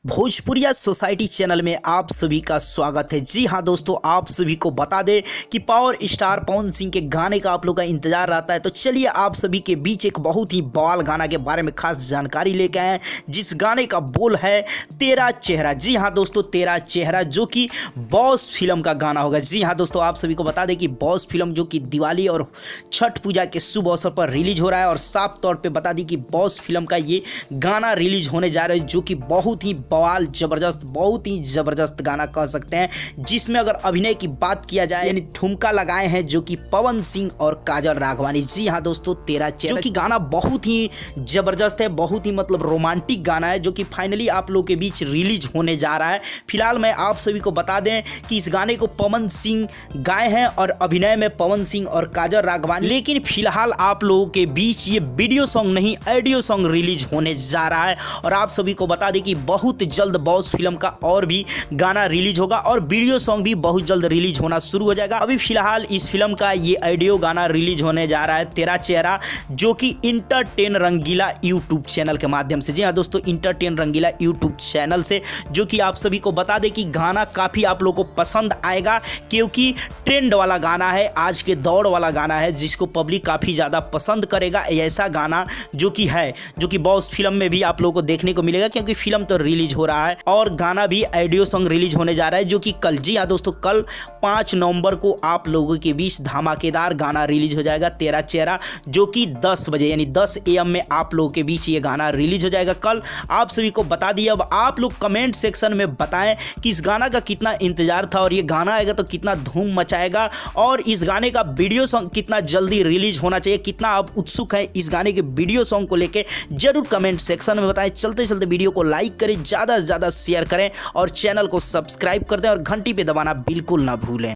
भोजपुरिया society channel में आप सभी का स्वागत है। जी हाँ दोस्तों, आप सभी को बता दें कि पावर स्टार पवन सिंह के गाने का आप लोग का इंतजार रहता है, तो चलिए आप सभी के बीच एक बहुत ही बवाल गाना के बारे में खास जानकारी लेके आए हैं, जिस गाने का बोल है तेरा चेहरा। जी हाँ दोस्तों, तेरा चेहरा जो कि बॉस फिल्म का गाना होगा। जी हाँ दोस्तों, आप सभी को बता दें कि बॉस फिल्म जो कि दिवाली और छठ पूजा के शुभ अवसर पर रिलीज हो रहा है, और साफ तौर पर बता दें कि बॉस फिल्म का ये गाना रिलीज होने जा रहा है, जो कि बहुत ही बवाल जबरदस्त, बहुत ही जबरदस्त गाना कह सकते हैं, जिसमें अगर अभिनय की बात किया जाए यानी ठुमका लगाए हैं जो कि पवन सिंह और काजल राघवानी। जी हाँ दोस्तों, तेरा चेहरा जो कि गाना बहुत ही जबरदस्त है, बहुत ही मतलब रोमांटिक गाना है, जो कि फाइनली आप लोगों के बीच रिलीज होने जा रहा है। फिलहाल मैं आप सभी को बता दें कि इस गाने को पवन सिंह गाए हैं और अभिनय में पवन सिंह और काजल राघवानी, लेकिन फिलहाल आप लोगों के बीच ये वीडियो सॉन्ग नहीं ऑडियो सॉन्ग रिलीज होने जा रहा है। और आप सभी को बता दें कि बहुत जल्द बॉस फिल्म का और भी गाना रिलीज होगा और वीडियो सॉन्ग भी बहुत जल्द रिलीज होना शुरू हो जाएगा। अभी फिलहाल इस फिल्म का ये ऑडियो गाना रिलीज होने जा रहा है तेरा चेहरा, जो कि इंटरटेन रंगीला यूट्यूब चैनल के माध्यम से। जी हाँ दोस्तों, इंटरटेन रंगीला यूट्यूब चैनल से, जो कि आप सभी को बता दें कि गाना काफ़ी आप लोगों को पसंद आएगा, क्योंकि ट्रेंड वाला गाना है, आज के दौड़ वाला गाना है, जिसको पब्लिक काफ़ी ज़्यादा पसंद करेगा। ऐसा गाना जो कि है, जो कि बॉस फिल्म में भी आप लोगों को देखने को मिलेगा, क्योंकि फिल्म तो रिलीज हो रहा है और गाना भी ऑडियो सॉन्ग रिलीज होने जा रहा है, जो कि कल, जी हाँ दोस्तों, कल 5 नवंबर को आप लोगों के बीच धमाकेदार गाना रिलीज हो जाएगा तेरा चेहरा, जो कि 10 बजे यानी 10 AM में आप लोगों के बीच ये गाना रिलीज हो जाएगा कल। आप सभी को बता दिए। अब आप लोग कमेंट सेक्शन में बताएं कि इस गाना का कितना इंतजार था और ये गाना आएगा तो कितना धूम मचाएगा, और इस गाने का वीडियो सॉन्ग कितना जल्दी रिलीज होना चाहिए, कितना आप उत्सुक हैं इस गाने के वीडियो सॉन्ग को लेके, जरूर कमेंट सेक्शन में बताएं। चलते चलते वीडियो को लाइक करें, ज़्यादा से ज़्यादा शेयर करें और चैनल को सब्सक्राइब कर दें और घंटी पे दबाना बिल्कुल ना भूलें।